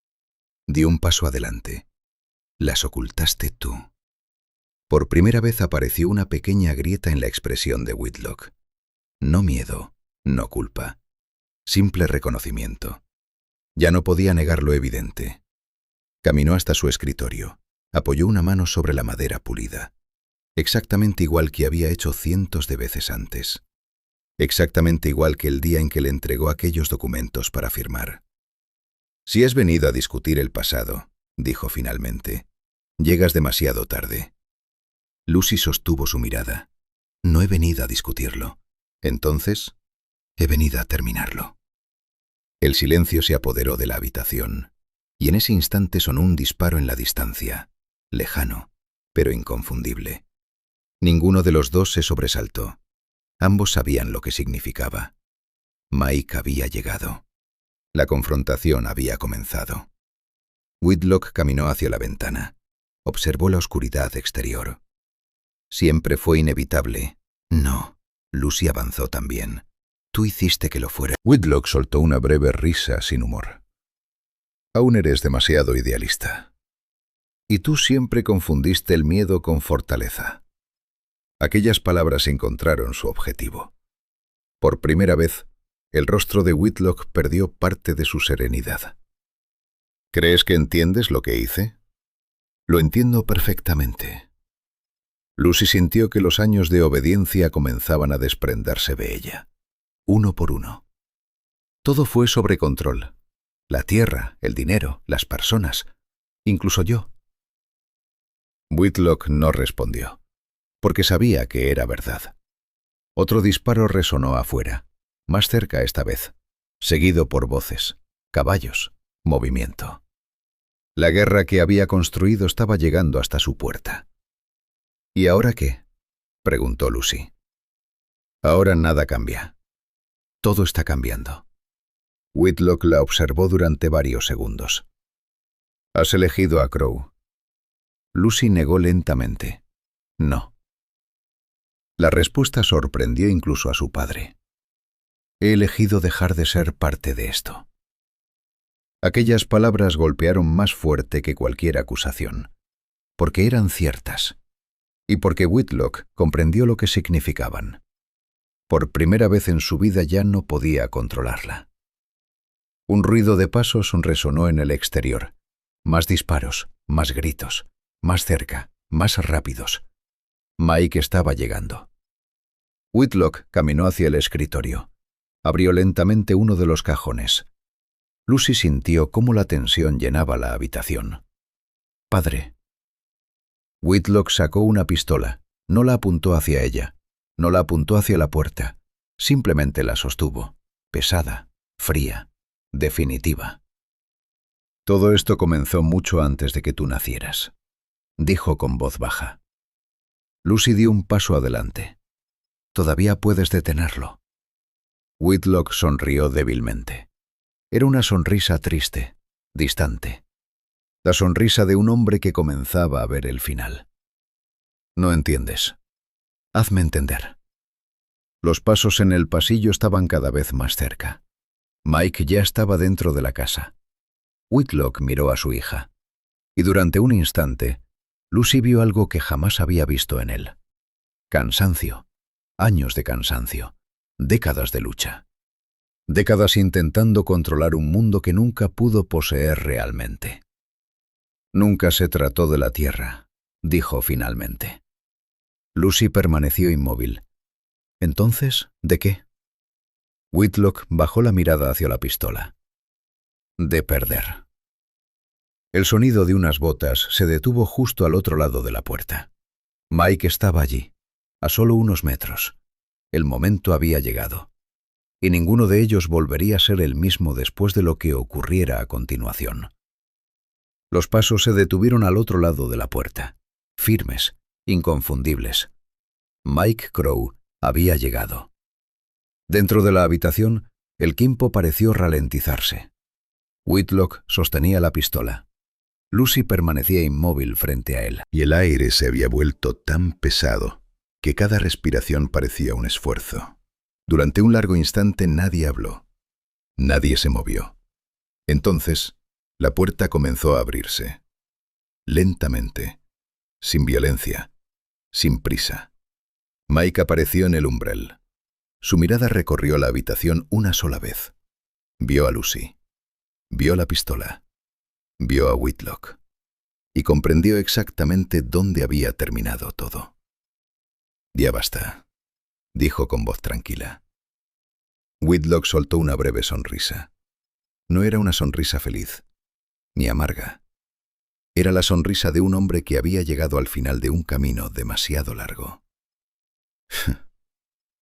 Speaker 3: Dio un paso adelante. Las ocultaste tú. Por primera vez apareció una pequeña grieta en la expresión de Whitlock. No miedo, no culpa. Simple reconocimiento. Ya no podía negar lo evidente. Caminó hasta su escritorio. Apoyó una mano sobre la madera pulida. Exactamente igual que había hecho cientos de veces antes. Exactamente igual que el día en que le entregó aquellos documentos para firmar. Si has venido a discutir el pasado, dijo finalmente, llegas demasiado tarde. Lucy sostuvo su mirada. No he venido a discutirlo. Entonces, he venido a terminarlo. El silencio se apoderó de la habitación, y en ese instante sonó un disparo en la distancia, lejano, pero inconfundible.
Speaker 2: Ninguno de los dos se sobresaltó. Ambos sabían lo que significaba. Mike había llegado. La confrontación había comenzado. Whitlock caminó hacia la ventana. Observó la oscuridad exterior. Siempre fue inevitable. No, Lucy avanzó también. Tú hiciste que lo fuera.
Speaker 3: Whitlock soltó una breve risa sin humor. Aún eres demasiado idealista. Y tú siempre confundiste el miedo con fortaleza. Aquellas palabras encontraron su objetivo. Por primera vez, el rostro de Whitlock perdió parte de su serenidad. ¿Crees que entiendes lo que hice? Lo entiendo perfectamente. Lucy sintió que los años de obediencia comenzaban a desprenderse de ella, uno por uno. Todo fue sobre control. La tierra, el dinero, las personas, incluso yo. Whitlock no respondió, porque sabía que era verdad. Otro disparo resonó afuera, más cerca esta vez, seguido por voces, caballos, movimiento. La guerra que había construido estaba llegando hasta su puerta. ¿Y ahora qué?, preguntó Lucy. Ahora nada cambia. Todo está cambiando. Whitlock la observó durante varios segundos. Has elegido a Crow. Lucy negó lentamente. No. La respuesta sorprendió incluso a su padre. He elegido dejar de ser parte de esto. Aquellas palabras golpearon más fuerte que cualquier acusación, porque eran ciertas, y porque Whitlock comprendió lo que significaban. Por primera vez en su vida ya no podía controlarla. Un ruido de pasos resonó en el exterior. Más disparos, más gritos, más cerca, más rápidos. Mike estaba llegando. Whitlock caminó hacia el escritorio. Abrió lentamente uno de los cajones. Lucy sintió cómo la tensión llenaba la habitación. «Padre». Whitlock sacó una pistola. No la apuntó hacia ella. No la apuntó hacia la puerta. Simplemente la sostuvo. Pesada, fría, definitiva. «Todo esto comenzó mucho antes de que tú nacieras», dijo con voz baja. Lucy dio un paso adelante. «Todavía puedes detenerlo». Whitlock sonrió débilmente. Era una sonrisa triste, distante. La sonrisa de un hombre que comenzaba a ver el final. «No entiendes. Hazme entender». Los pasos en el pasillo estaban cada vez más cerca. Mike ya estaba dentro de la casa. Whitlock miró a su hija. Y durante un instante, Lucy vio algo que jamás había visto en él. Cansancio. Años de cansancio. Décadas de lucha. Décadas intentando controlar un mundo que nunca pudo poseer realmente. «Nunca se trató de la tierra», dijo finalmente. Lucy permaneció inmóvil. «¿Entonces, de qué?» Whitlock bajó la mirada hacia la pistola. «De perder». El sonido de unas botas se detuvo justo al otro lado de la puerta. Mike estaba allí, a solo unos metros. El momento había llegado. Y ninguno de ellos volvería a ser el mismo después de lo que ocurriera a continuación. Los pasos se detuvieron al otro lado de la puerta, firmes, inconfundibles. Mike Crow había llegado. Dentro de la habitación, el tiempo pareció ralentizarse. Whitlock sostenía la pistola. Lucy permanecía inmóvil frente a él.
Speaker 1: Y el aire se había vuelto tan pesado que cada respiración parecía un esfuerzo. Durante un largo instante nadie habló. Nadie se movió. Entonces, la puerta comenzó a abrirse. Lentamente, sin violencia, sin prisa. Mike apareció en el umbral. Su mirada recorrió la habitación una sola vez. Vio a Lucy. Vio la pistola. Vio a Whitlock. Y comprendió exactamente dónde había terminado todo. «Ya basta», dijo con voz tranquila. Whitlock soltó una breve sonrisa. No era una sonrisa feliz, ni amarga. Era la sonrisa de un hombre que había llegado al final de un camino demasiado largo.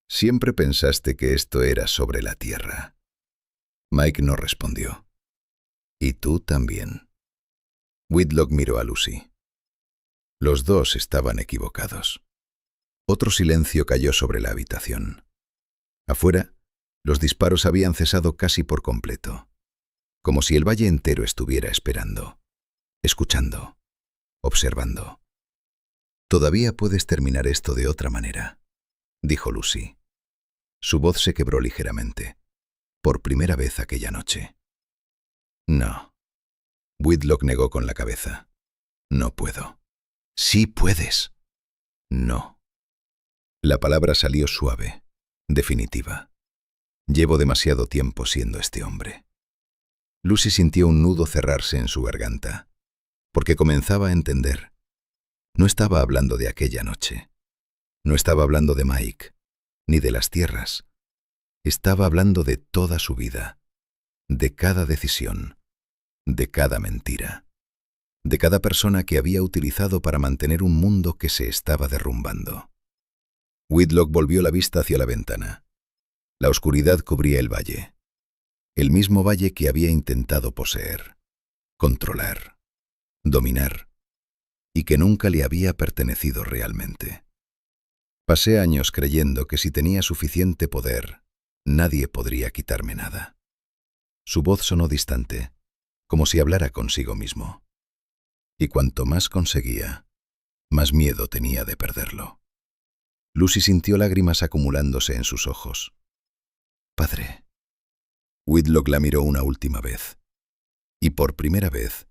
Speaker 1: «Siempre pensaste que esto era sobre la tierra». Mike no respondió. «Y tú también». Whitlock miró a Lucy. Los dos estaban equivocados.
Speaker 2: Otro silencio cayó sobre la habitación. Afuera, los disparos habían cesado casi por completo, como si el valle entero estuviera esperando, escuchando, observando. «Todavía puedes terminar esto de otra manera», dijo Lucy. Su voz se quebró ligeramente, por primera vez aquella noche. «No». Whitlock negó con la cabeza. «No puedo». «Sí puedes». «No». La palabra salió suave, definitiva. «Llevo demasiado tiempo siendo este hombre». Lucy sintió un nudo cerrarse en su garganta, porque comenzaba a entender. No estaba hablando de aquella noche. No estaba hablando de Mike, ni de las tierras. Estaba hablando de toda su vida, de cada decisión, de cada mentira, de cada persona que había utilizado para mantener un mundo que se estaba derrumbando. Whitlock volvió la vista hacia la ventana. La oscuridad cubría el valle, el mismo valle que había intentado poseer, controlar, dominar, y que nunca le había pertenecido realmente. Pasé años creyendo que si tenía suficiente poder, nadie podría quitarme nada. Su voz sonó distante, como si hablara consigo mismo. Y cuanto más conseguía, más miedo tenía de perderlo. Lucy sintió lágrimas acumulándose en sus ojos. «Padre». Whitlock la miró una última vez. Y por primera vez,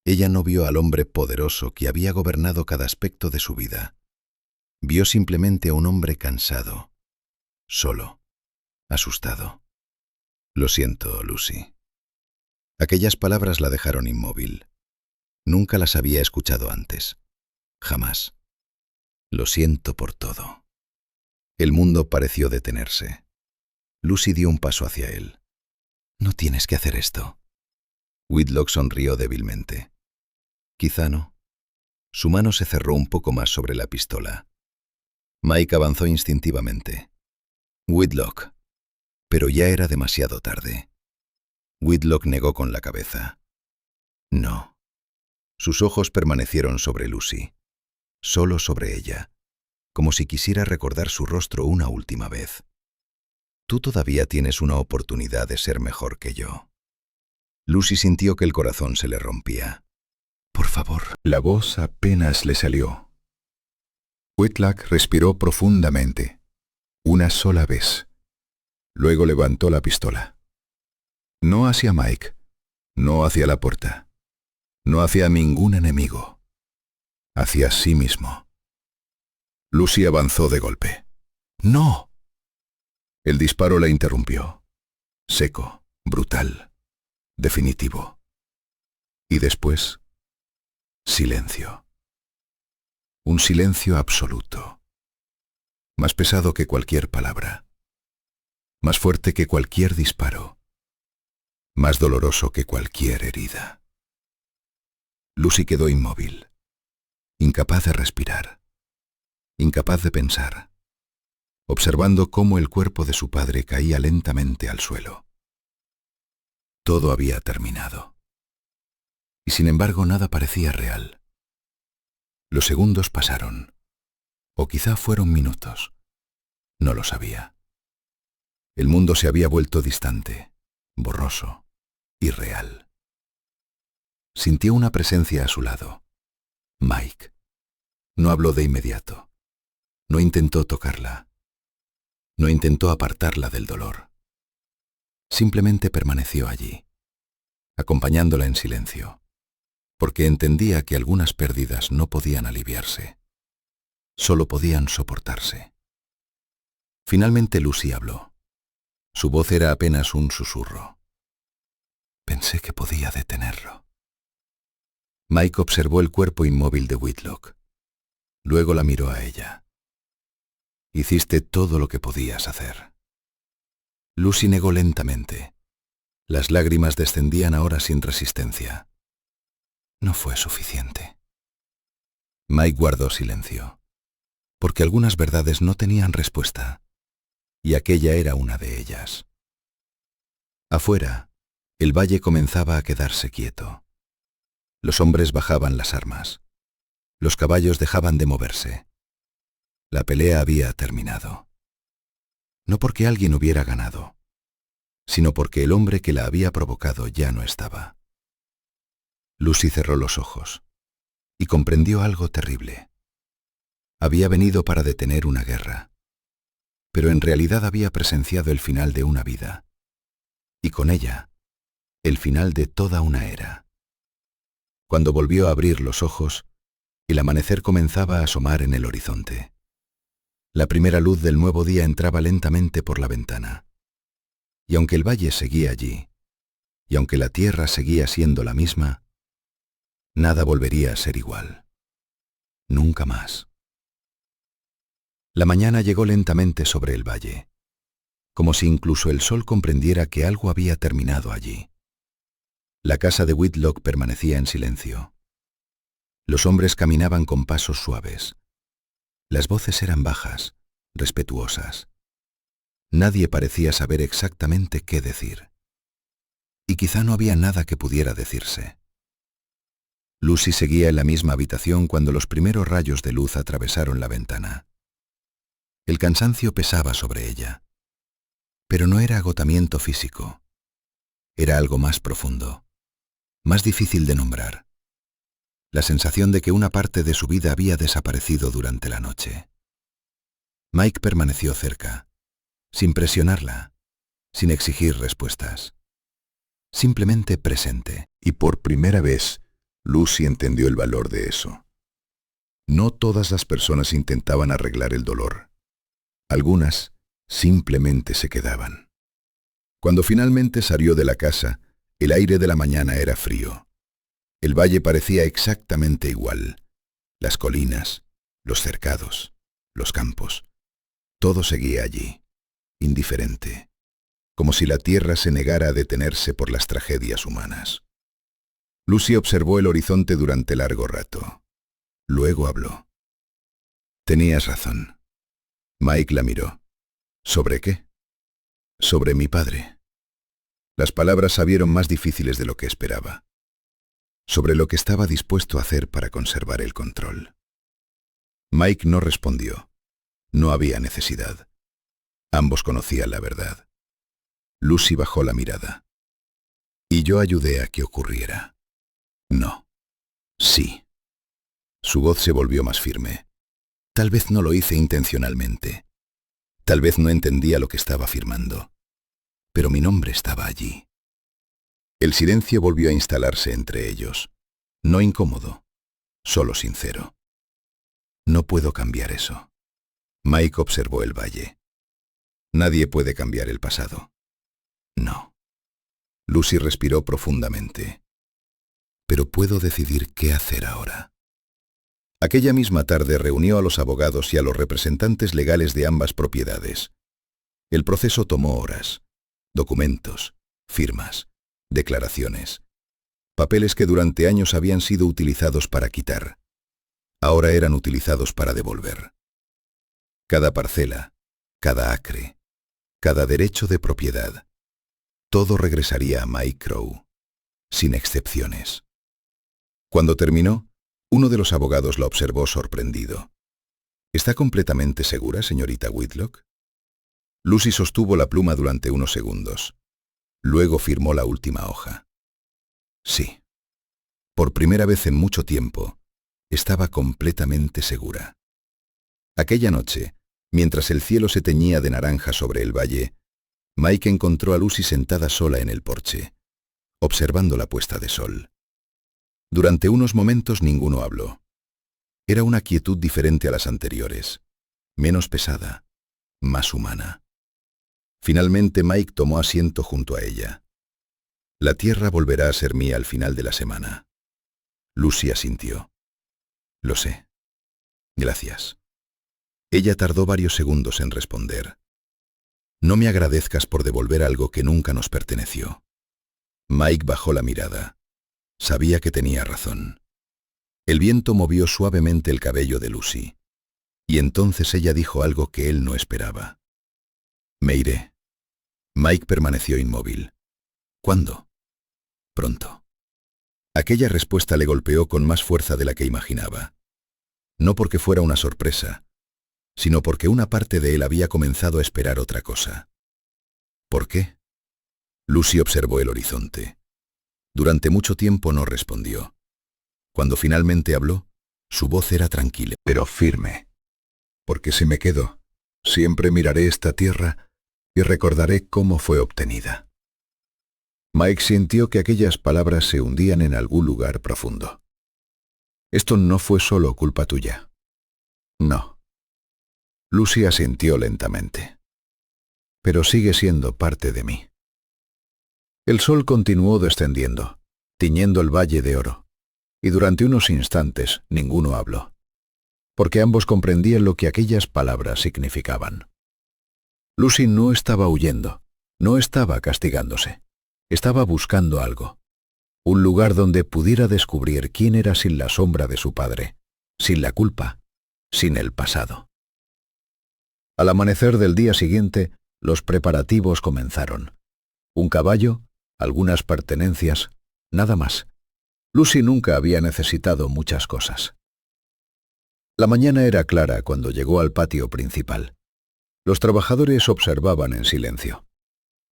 Speaker 2: ella no vio al hombre poderoso que había gobernado cada aspecto de su vida. Vio simplemente a un hombre cansado, solo, asustado. «Lo siento, Lucy». Aquellas palabras la dejaron inmóvil. Nunca las había escuchado antes. Jamás. «Lo siento por todo». El mundo pareció detenerse. Lucy dio un paso hacia él. «No tienes que hacer esto». Whitlock sonrió débilmente. «Quizá no». Su mano se cerró un poco más sobre la pistola. Mike avanzó instintivamente. «Whitlock». Pero ya era demasiado tarde. Whitlock negó con la cabeza. «No». Sus ojos permanecieron sobre Lucy, solo sobre ella, como si quisiera recordar su rostro una última vez. «Tú todavía tienes una oportunidad de ser mejor que yo». Lucy sintió que el corazón se le rompía. «Por favor».
Speaker 3: La voz apenas le salió. Whitlock respiró profundamente, una sola vez. Luego levantó la pistola. No hacia Mike, no hacia la puerta, no hacia ningún enemigo, hacia sí mismo. Lucy avanzó de golpe. «¡No!». El disparo la interrumpió. Seco, brutal, definitivo. Y después, silencio. Un silencio absoluto. Más pesado que cualquier palabra. Más fuerte que cualquier disparo. Más doloroso que cualquier herida. Lucy quedó inmóvil, incapaz de respirar, incapaz de pensar, observando cómo el cuerpo de su padre caía lentamente al suelo. Todo había terminado. Y sin embargo nada parecía real. Los segundos pasaron, o quizá fueron minutos. No lo sabía. El mundo se había vuelto distante, borroso, irreal. Sintió una presencia a su lado. Mike. No habló de inmediato. No intentó tocarla. No intentó apartarla del dolor. Simplemente permaneció allí, acompañándola en silencio, porque entendía que algunas pérdidas no podían aliviarse, solo podían soportarse. Finalmente Lucy habló. Su voz era apenas un susurro. Pensé que podía detenerlo. Mike observó el cuerpo inmóvil de Whitlock. Luego la miró a ella. Hiciste todo lo que podías hacer. Lucy negó lentamente. Las lágrimas descendían ahora sin resistencia. No fue suficiente. Mike guardó silencio, porque algunas verdades no tenían respuesta, y aquella era una de ellas. Afuera, el valle comenzaba a quedarse quieto. Los hombres bajaban las armas. Los caballos dejaban de moverse.
Speaker 2: La pelea había terminado. No porque alguien hubiera ganado, sino porque el hombre que la había provocado ya no estaba. Lucy cerró los ojos y comprendió algo terrible. Había venido para detener una guerra, pero en realidad había presenciado el final de una vida, y con ella, el final de toda una era. Cuando volvió a abrir los ojos, el amanecer comenzaba a asomar en el horizonte. La primera luz del nuevo día entraba lentamente por la ventana. Y aunque el valle seguía allí, y aunque la tierra seguía siendo la misma, nada volvería a ser igual. Nunca más. La mañana llegó lentamente sobre el valle, como si incluso el sol comprendiera que algo había terminado allí. La casa de Whitlock permanecía en silencio. Los hombres caminaban con pasos suaves. Las voces eran bajas, respetuosas. Nadie parecía saber exactamente qué decir. Y quizá no había nada que pudiera decirse. Lucy seguía en la misma habitación cuando los primeros rayos de luz atravesaron la ventana. El cansancio pesaba sobre ella. Pero no era agotamiento físico. Era algo más profundo, más difícil de nombrar. La sensación de que una parte de su vida había desaparecido durante la noche. Mike permaneció cerca, sin presionarla, sin exigir respuestas. Simplemente presente.
Speaker 3: Y por primera vez, Lucy entendió el valor de eso. No todas las personas intentaban arreglar el dolor. Algunas simplemente se quedaban. Cuando finalmente salió de la casa, el aire de la mañana era frío. El valle parecía exactamente igual. Las colinas, los cercados, los campos. Todo seguía allí, indiferente, como si la tierra se negara a detenerse por las tragedias humanas. Lucy observó el horizonte durante largo rato. Luego habló. «Tenías razón». Mike la miró. «¿Sobre qué?» «Sobre mi padre». Las palabras sabieron más difíciles de lo que esperaba. Sobre lo que estaba dispuesto a hacer para conservar el control. Mike no respondió. No había necesidad. Ambos conocían la verdad. Lucy bajó la mirada. «Y yo ayudé a que ocurriera». «No». «Sí». Su voz se volvió más firme. «Tal vez no lo hice intencionalmente. Tal vez no entendía lo que estaba afirmando. Pero mi nombre estaba allí». El silencio volvió a instalarse entre ellos. No incómodo, solo sincero. «No puedo cambiar eso». Mike observó el valle. «Nadie puede cambiar el pasado». «No». Lucy respiró profundamente. «Pero puedo decidir qué hacer ahora». Aquella misma tarde reunió a los abogados y a los representantes legales de ambas propiedades. El proceso tomó horas. Documentos, firmas, declaraciones. Papeles que durante años habían sido utilizados para quitar. Ahora eran utilizados para devolver. Cada parcela, cada acre, cada derecho de propiedad. Todo regresaría a Mike Crowe, sin excepciones. Cuando terminó, uno de los abogados la observó sorprendido. «¿Está completamente segura, señorita Whitlock?» Lucy sostuvo la pluma durante unos segundos. Luego firmó la última hoja. Sí. Por primera vez en mucho tiempo, estaba completamente segura. Aquella noche, mientras el cielo se teñía de naranja sobre el valle, Mike encontró a Lucy sentada sola en el porche, observando la puesta de sol. Durante unos momentos ninguno habló. Era una quietud diferente a las anteriores, menos pesada, más humana. Finalmente Mike tomó asiento junto a ella. «La tierra volverá a ser mía al final de la semana». Lucy asintió. «Lo sé. Gracias». Ella tardó varios segundos en responder. «No me agradezcas por devolver algo que nunca nos perteneció». Mike bajó la mirada. Sabía que tenía razón. El viento movió suavemente el cabello de Lucy. Y entonces ella dijo algo que él no esperaba. «Me iré». Mike permaneció inmóvil. «¿Cuándo?» «Pronto». Aquella respuesta le golpeó con más fuerza de la que imaginaba. No porque fuera una sorpresa,
Speaker 2: sino porque una parte de él había comenzado a esperar otra cosa. ¿Por qué? Lucy observó el horizonte. Durante mucho tiempo no respondió. Cuando finalmente habló, su voz era tranquila,
Speaker 3: pero firme. Porque si me quedo, siempre miraré esta tierra y recordaré cómo fue obtenida. Mike sintió que aquellas palabras se hundían en algún lugar profundo. Esto no fue solo culpa tuya. No. Lucy asintió lentamente. Pero sigue siendo parte de mí. El sol continuó descendiendo, tiñendo el valle de oro, y durante unos instantes ninguno habló, porque ambos comprendían lo que aquellas palabras significaban. Lucy no estaba huyendo, no estaba castigándose, estaba buscando algo, un lugar donde pudiera descubrir quién era sin la sombra de su padre, sin la culpa, sin el pasado. Al amanecer del día siguiente, los preparativos comenzaron. Un caballo, algunas pertenencias, nada más. Lucy nunca había necesitado muchas cosas. La mañana era clara cuando llegó al patio principal. Los trabajadores observaban en silencio.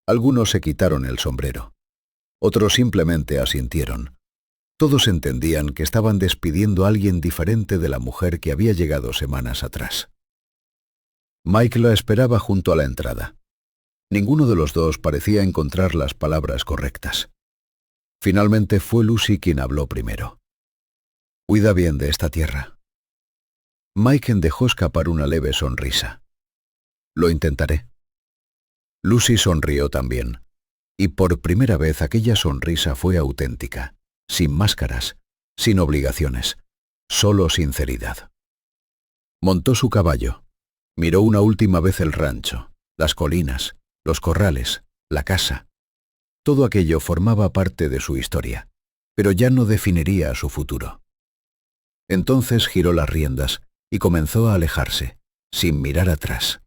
Speaker 3: Algunos se quitaron el sombrero. Otros simplemente asintieron. Todos entendían que estaban despidiendo a alguien diferente de la mujer que había llegado semanas atrás. Mike la esperaba junto a la entrada. Ninguno de los dos parecía encontrar las palabras correctas. Finalmente fue Lucy quien habló primero. «Cuida bien de esta tierra». Mike dejó escapar una leve sonrisa. «Lo intentaré». Lucy sonrió también, y por primera vez aquella sonrisa fue auténtica, sin máscaras, sin obligaciones, solo sinceridad. Montó su caballo, miró una última vez el rancho, las colinas, los corrales, la casa. Todo aquello formaba parte de su historia, pero ya no definiría su futuro. Entonces giró las riendas y comenzó a alejarse, sin mirar atrás.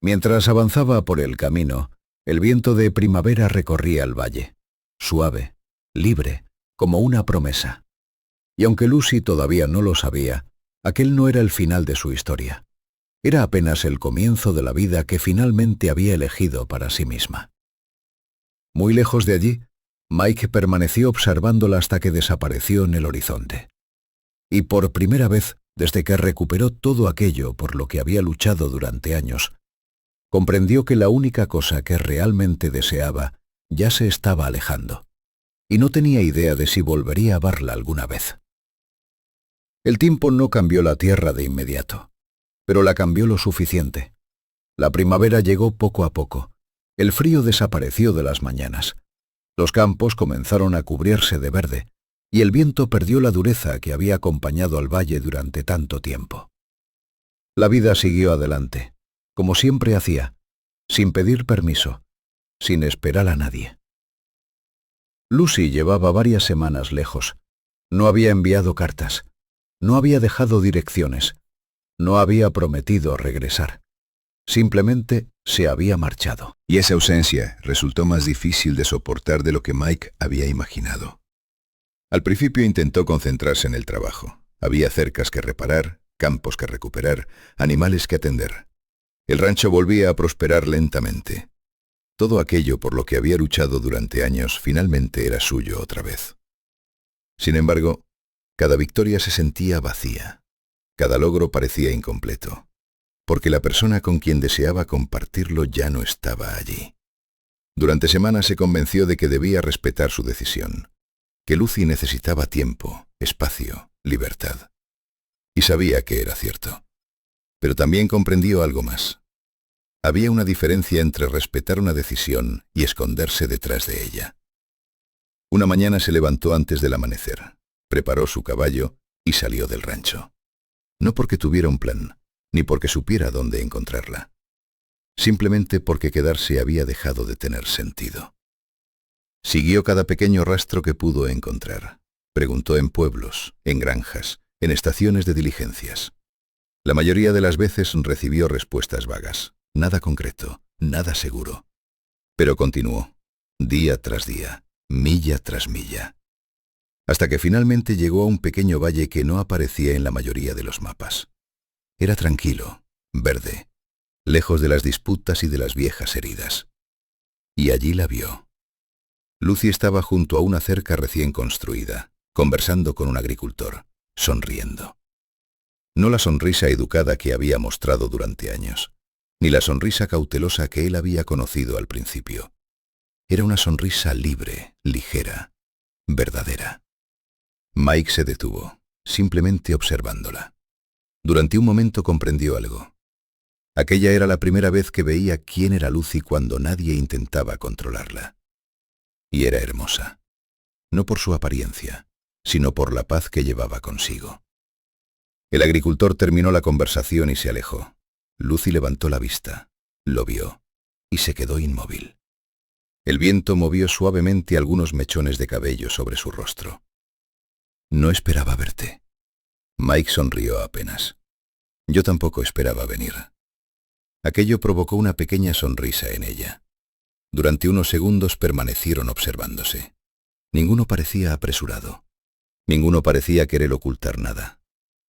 Speaker 3: Mientras avanzaba por el camino, el viento de primavera recorría el valle, suave, libre, como una promesa. Y aunque Lucy todavía no lo sabía, aquel no era el final de su historia. Era apenas el comienzo de la vida que finalmente había elegido para sí misma. Muy lejos de allí, Mike permaneció observándola hasta que desapareció en el horizonte. Y por primera vez, desde que recuperó todo aquello por lo que había luchado durante años, comprendió que la única cosa que realmente deseaba ya se estaba alejando, y no tenía idea de si volvería a verla alguna vez. El tiempo no cambió la tierra de inmediato, pero la cambió lo suficiente. La primavera llegó poco a poco. El frío desapareció de las mañanas. Los campos comenzaron a cubrirse de verde, y el viento perdió la dureza que había acompañado al valle durante tanto tiempo. La vida siguió adelante, como siempre hacía, sin pedir permiso, sin esperar a nadie. Lucy llevaba varias semanas lejos. No había enviado cartas, no había dejado direcciones, no había prometido regresar. Simplemente se había marchado. Y esa ausencia resultó más difícil de soportar de lo que Mike había imaginado. Al principio intentó concentrarse en el trabajo. Había cercas que reparar, campos que recuperar, animales que atender. El rancho volvía a prosperar lentamente. Todo aquello por lo que había luchado durante años finalmente era suyo otra vez. Sin embargo, cada victoria se sentía vacía. Cada logro parecía incompleto, porque la persona con quien deseaba compartirlo ya no estaba allí. Durante semanas se convenció de que debía respetar su decisión, que Lucy necesitaba tiempo, espacio, libertad. Y sabía que era cierto. Pero también comprendió algo más. Había una diferencia entre respetar una decisión y esconderse detrás de ella. Una mañana se levantó antes del amanecer, preparó su caballo y salió del rancho. No porque tuviera un plan, ni porque supiera dónde encontrarla. Simplemente porque quedarse había dejado de tener sentido. Siguió cada pequeño rastro que pudo encontrar. Preguntó en pueblos, en granjas, en estaciones de diligencias. La mayoría de las veces recibió respuestas vagas, nada concreto, nada seguro. Pero continuó, día tras día, milla tras milla, hasta que finalmente llegó a un pequeño valle que no aparecía en la mayoría de los mapas. Era tranquilo,
Speaker 2: verde, lejos de las disputas y de las viejas heridas. Y allí la vio. Lucy estaba junto a una cerca recién construida, conversando con un agricultor, sonriendo. No la sonrisa educada que había mostrado durante años, ni la sonrisa cautelosa que él había conocido al principio. Era una sonrisa libre, ligera, verdadera. Mike se detuvo, simplemente observándola. Durante un momento comprendió algo. Aquella era la primera vez que veía quién era Lucy cuando nadie intentaba controlarla. Y era hermosa, no por su apariencia, sino por la paz que llevaba consigo. El agricultor terminó la conversación y se alejó. Lucy levantó la vista, lo vio, y se quedó inmóvil. El viento movió suavemente algunos mechones de cabello sobre su rostro. No esperaba verte. Mike sonrió apenas. Yo tampoco esperaba venir. Aquello provocó una pequeña sonrisa en ella. Durante unos segundos permanecieron observándose. Ninguno parecía apresurado. Ninguno parecía querer ocultar nada.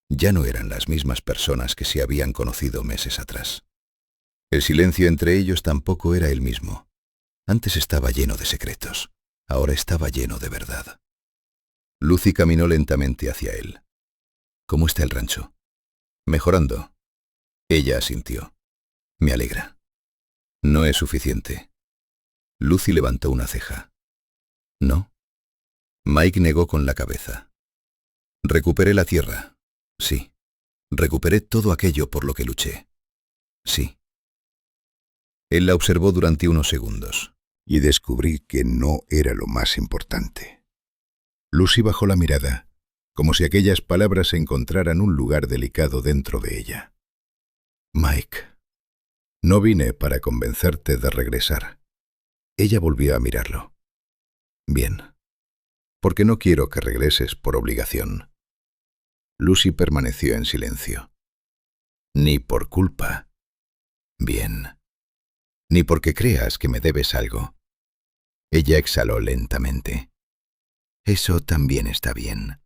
Speaker 2: Ya no eran las mismas personas que se habían conocido meses atrás. El silencio entre ellos tampoco era el mismo. Antes estaba lleno de secretos. Ahora estaba lleno de verdad. Lucy caminó lentamente hacia él. ¿Cómo está el rancho? Mejorando. Ella asintió. Me alegra. No es suficiente. Lucy levantó una ceja. ¿No? Mike negó con la cabeza. Recuperé la tierra. Sí. Recuperé todo aquello por lo que luché. Sí. Él la observó durante unos segundos.
Speaker 1: Y descubrí que no era lo más importante. Lucy bajó la mirada, como si aquellas palabras encontraran un lugar delicado dentro de ella. Mike, no vine para convencerte de regresar. Ella volvió a mirarlo. Bien, porque no quiero que regreses por obligación. Lucy permaneció en silencio. Ni por culpa. Bien. Ni porque creas que me debes algo. Ella exhaló lentamente. Eso también está bien.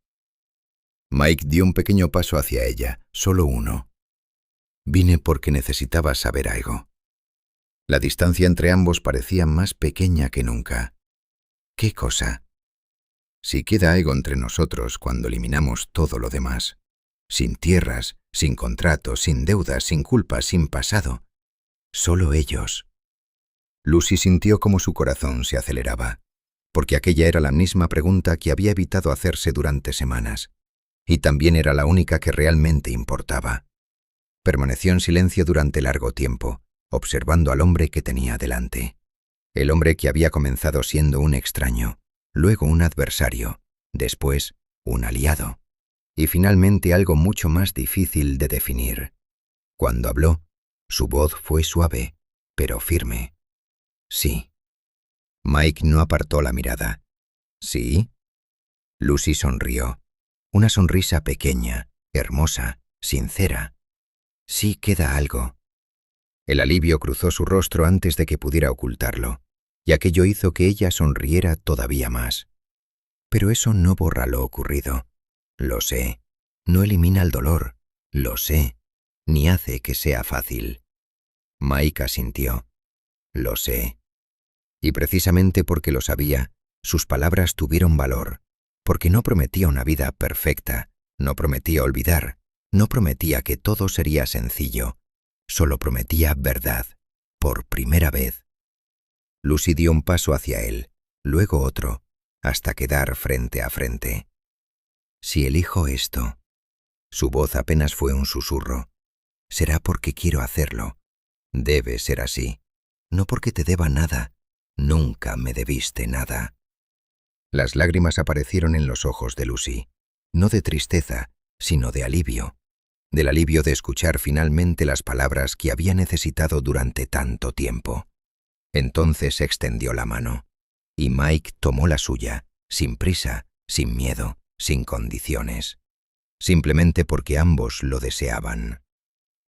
Speaker 1: Mike dio un pequeño paso hacia ella, solo uno. Vine porque necesitaba saber algo. La distancia entre ambos parecía más pequeña que nunca. ¿Qué cosa? Si queda algo entre nosotros cuando eliminamos todo lo demás, sin tierras, sin contratos, sin deudas, sin culpas, sin pasado, solo ellos. Lucy sintió como su corazón se aceleraba, porque aquella era la misma pregunta que había evitado hacerse durante semanas, y también era la única que realmente importaba. Permaneció en silencio durante largo tiempo, observando al hombre que tenía delante. El hombre que había comenzado siendo un extraño, luego un adversario, después un aliado, y finalmente algo mucho más difícil de definir. Cuando habló, su voz fue suave, pero firme. Sí. Mike no apartó la mirada. ¿Sí? Lucy sonrió. Una sonrisa pequeña, hermosa, sincera. Sí queda algo. El alivio cruzó su rostro antes de que pudiera ocultarlo, y aquello hizo que ella sonriera todavía más. Pero eso no borra lo ocurrido. Lo sé. No elimina el dolor. Lo sé. Ni hace que sea fácil. Mike asintió. Lo sé. Y precisamente porque lo sabía, sus palabras tuvieron valor, porque no prometía una vida perfecta, no prometía olvidar, no prometía que todo sería sencillo, solo prometía verdad, por primera vez. Lucy dio un paso hacia él, luego otro, hasta quedar frente a frente. Si elijo esto, su voz apenas fue un susurro, será porque quiero hacerlo. Debe ser así. No porque te deba nada. Nunca me debiste nada. Las lágrimas aparecieron en los ojos de Lucy, no de tristeza, sino de alivio. Del alivio de escuchar finalmente las palabras que había necesitado durante tanto tiempo. Entonces extendió la mano, y Mike tomó la suya, sin prisa, sin miedo, sin condiciones. Simplemente porque ambos lo deseaban.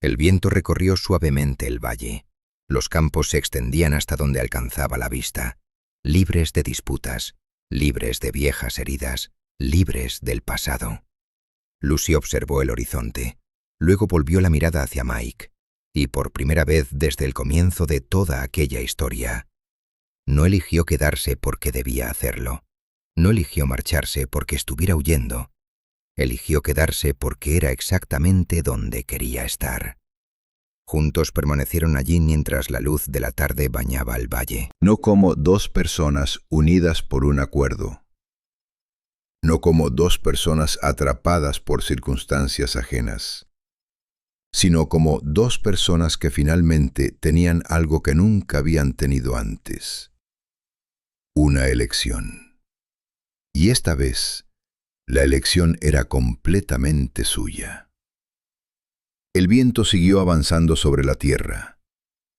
Speaker 1: El viento recorrió suavemente el valle. Los campos se extendían hasta donde alcanzaba la vista, libres de disputas, libres de viejas heridas, libres del pasado. Lucy observó el horizonte, luego volvió la mirada hacia Mike,
Speaker 2: Y por primera vez desde el comienzo de toda aquella historia, no eligió quedarse porque debía hacerlo. No eligió marcharse porque estuviera huyendo. Eligió quedarse porque era exactamente donde quería estar. Juntos permanecieron allí mientras la luz de la tarde bañaba el valle.
Speaker 3: No como dos personas unidas por un acuerdo. No como dos personas atrapadas por circunstancias ajenas, sino como dos personas que finalmente tenían algo que nunca habían tenido antes. Una elección. Y esta vez, la elección era completamente suya. El viento siguió avanzando sobre la tierra,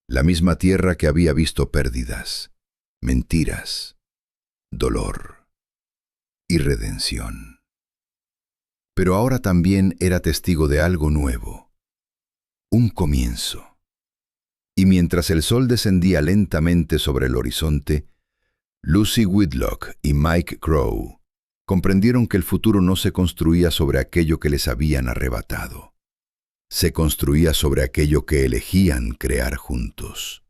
Speaker 3: la misma tierra que había visto pérdidas, mentiras, dolor y redención. Pero ahora también era testigo de algo nuevo, un comienzo. Y mientras el sol descendía lentamente sobre el horizonte, Lucy Whitlock y Mike Crow comprendieron que el futuro no se construía sobre aquello que les habían arrebatado. Se construía sobre aquello que elegían crear juntos.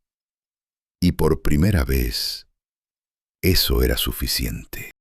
Speaker 3: Y por primera vez, eso era suficiente.